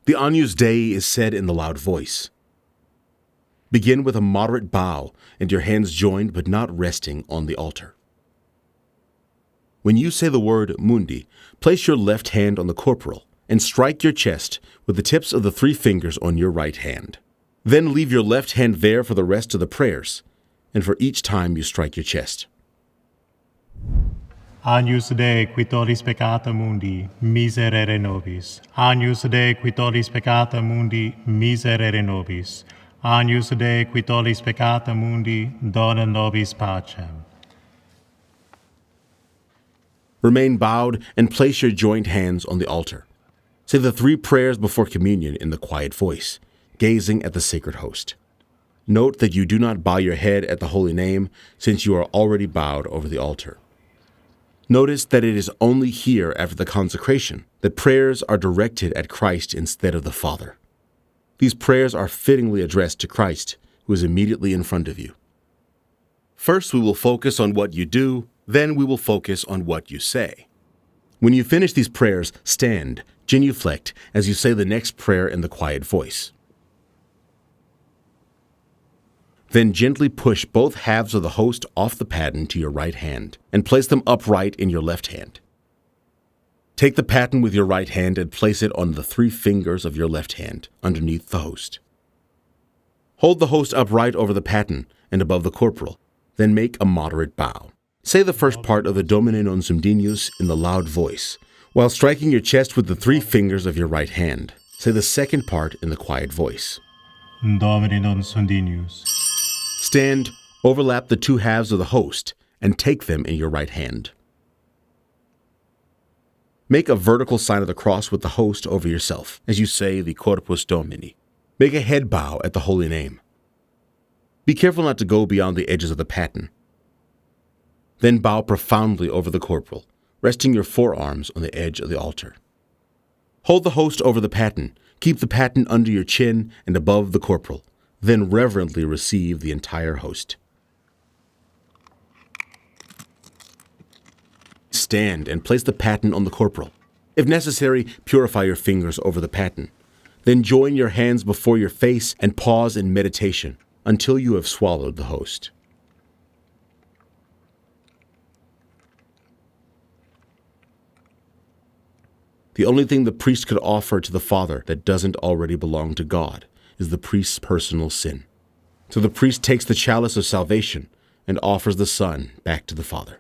The Agnus Dei is said in the loud voice. Begin with a moderate bow and your hands joined but not resting on the altar. When you say the word mundi, place your left hand on the corporal and strike your chest with the tips of the 3 fingers on your right hand. Then leave your left hand there for the rest of the prayers, and for each time you strike your chest. Agnus Dei qui tollis peccata mundi, miserere nobis. Agnus Dei qui tollis peccata mundi, miserere nobis. Agnus Dei qui tollis peccata mundi, dona nobis pacem. Remain bowed and place your joined hands on the altar. Say the 3 prayers before communion in the quiet voice, gazing at the sacred host. Note that you do not bow your head at the holy name, since you are already bowed over the altar. Notice that it is only here after the consecration that prayers are directed at Christ instead of the Father. These prayers are fittingly addressed to Christ, who is immediately in front of you. First, we will focus on what you do, then we will focus on what you say. When you finish these prayers, stand, genuflect, as you say the next prayer in the quiet voice. Then gently push both halves of the host off the paten to your right hand and place them upright in your left hand. Take the paten with your right hand and place it on the 3 fingers of your left hand underneath the host. Hold the host upright over the paten and above the corporal, then make a moderate bow. Say the first part of the Domine non sum dignus in the loud voice, while striking your chest with the 3 fingers of your right hand. Say the second part in the quiet voice. Domine non sum dignus. Stand, overlap the 2 halves of the host, and take them in your right hand. Make a vertical sign of the cross with the host over yourself, as you say the Corpus Domini. Make a head bow at the holy name. Be careful not to go beyond the edges of the paten. Then bow profoundly over the corporal, resting your forearms on the edge of the altar. Hold the host over the paten, keep the paten under your chin and above the corporal, then reverently receive the entire host. Stand and place the paten on the corporal. If necessary, purify your fingers over the paten. Then join your hands before your face and pause in meditation until you have swallowed the host. The only thing the priest could offer to the Father that doesn't already belong to God is the priest's personal sin. So the priest takes the chalice of salvation and offers the Son back to the Father.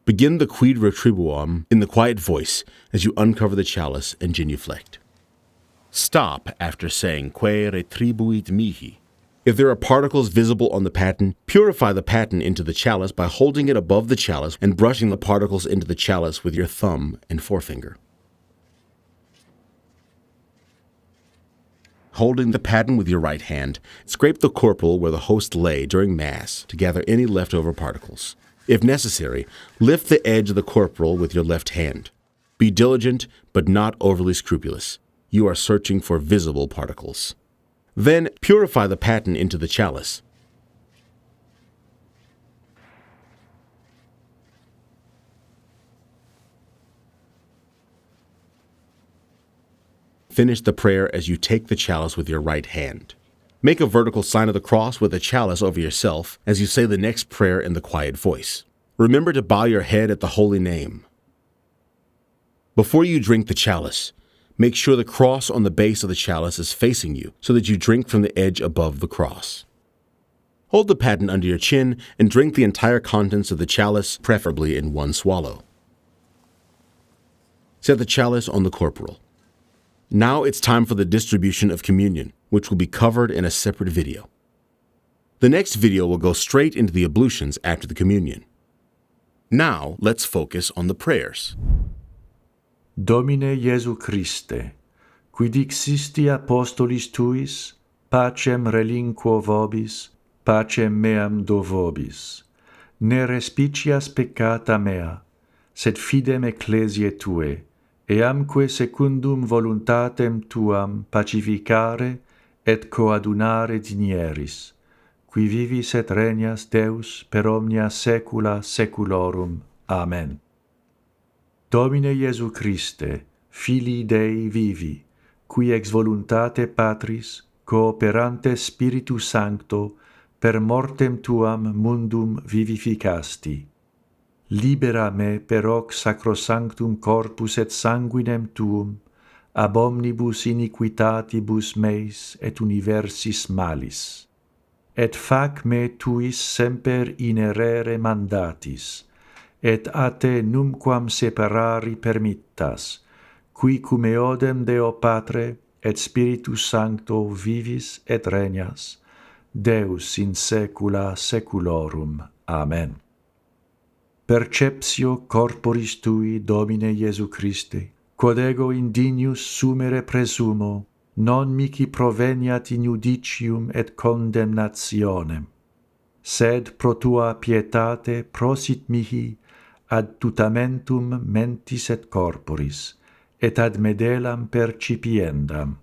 Begin the Quid Retribuam in the quiet voice as you uncover the chalice and genuflect. Stop after saying Que retribuit mihi. If there are particles visible on the paten, purify the paten into the chalice by holding it above the chalice and brushing the particles into the chalice with your thumb and forefinger. Holding the paten with your right hand, scrape the corporal where the host lay during Mass to gather any leftover particles. If necessary, lift the edge of the corporal with your left hand. Be diligent, but not overly scrupulous. You are searching for visible particles. Then purify the paten into the chalice. Finish the prayer as you take the chalice with your right hand. Make a vertical sign of the cross with the chalice over yourself as you say the next prayer in the quiet voice. Remember to bow your head at the holy name. Before you drink the chalice, make sure the cross on the base of the chalice is facing you so that you drink from the edge above the cross. Hold the paten under your chin and drink the entire contents of the chalice, preferably in one swallow. Set the chalice on the corporal. Now it's time for the distribution of communion, which will be covered in a separate video. The next video will go straight into the ablutions after the communion. Now let's focus on the prayers. Domine Iesu Christe, qui dixisti apostolis tuis, pacem relinquo vobis, pacem meam do vobis. Ne respicias peccata mea, sed fidem ecclesiae tue, eamque secundum voluntatem tuam pacificare et coadunare dignieris, qui vivis et regnas Deus per omnia saecula saeculorum. Amen. Domine Iesu Christe, Filii Dei vivi, qui ex voluntate Patris, cooperante Spiritus Sancto, per mortem tuam mundum vivificasti. Libera me per hoc sacrosanctum corpus et sanguinem tuum, ab omnibus iniquitatibus meis et universis malis. Et fac me tuis semper inerere mandatis, et a te numquam separari permittas, qui cum eodem Deo Patre et Spiritus Sancto vivis et regnas, Deus in saecula saeculorum. Amen. Perceptio corporis tui, Domine Iesu Christe, quod ego indinius sumere presumo, non mihi proveniat in judicium et condemnationem, sed pro tua pietate prosit mihi ad tutamentum mentis et corporis, et ad medelam percipiendam,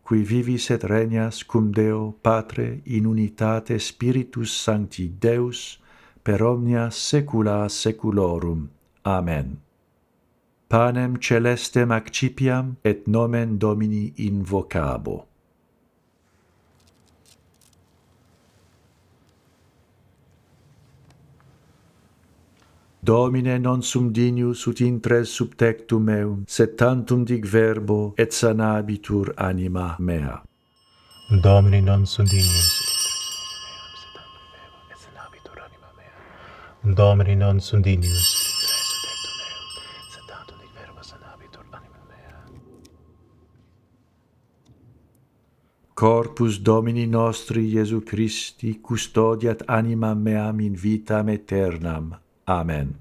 qui vivis et regnas cum Deo Patre in unitate Spiritus Sancti Deus, per omnia saecula saeculorum. Amen. Panem celestem accipiam et nomen Domini invocabo. Domine non sum dignus ut intres subtectum meum, sed tantum dig verbo et sanabitur anima mea. Domini non sunt dignus, et sanabitur anima mea. Domini non sunt dignus, et tantum dic verbo sanabitur anima mea. Corpus Domini nostri Iesu Christi custodiat animam meam in vitam aeternam. Amen.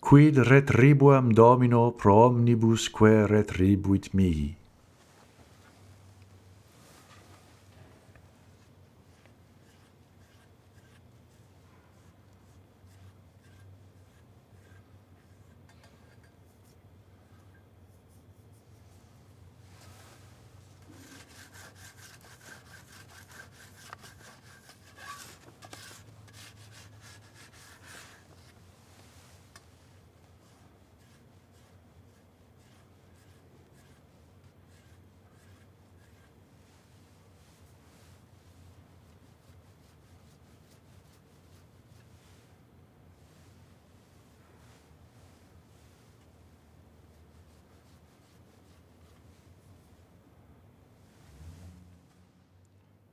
Quid retribuam Domino pro omnibus quae retribuit mihi.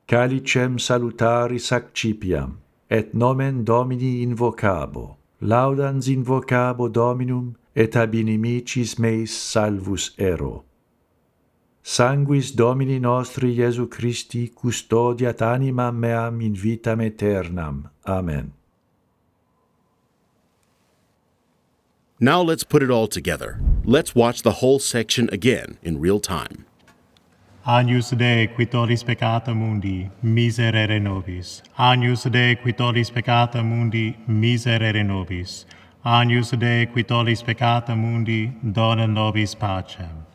Calicem salutaris accipiam, et nomen Domini invocabo. Laudans invocabo Dominum, et ab inimicis meis salvus ero. Sanguis Domini nostri Iesu Christi custodiat animam meam in vitam aeternam. Amen. Now let's put it all together. Let's watch the whole section again in real time. Agnus Dei qui tollis peccata mundi, miserere nobis. Agnus Dei qui tollis peccata mundi, miserere nobis. Agnus Dei qui tollis peccata mundi, dona nobis pacem.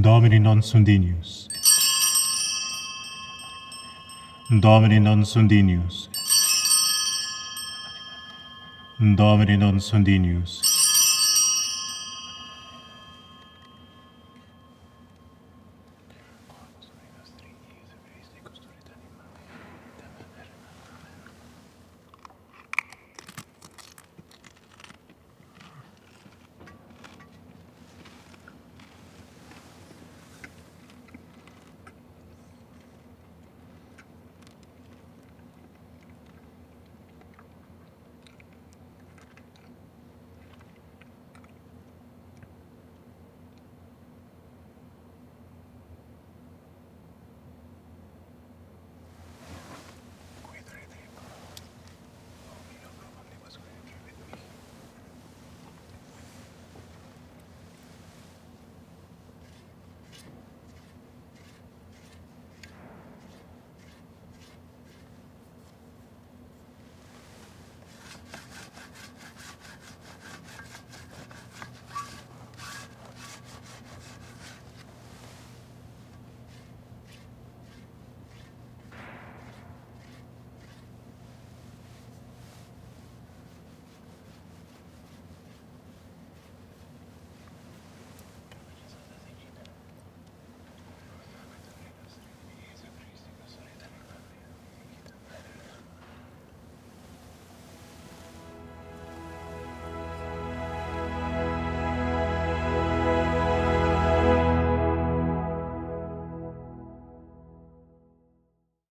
Domini non sundinius. Domini non sundinius. Domini non sundinius.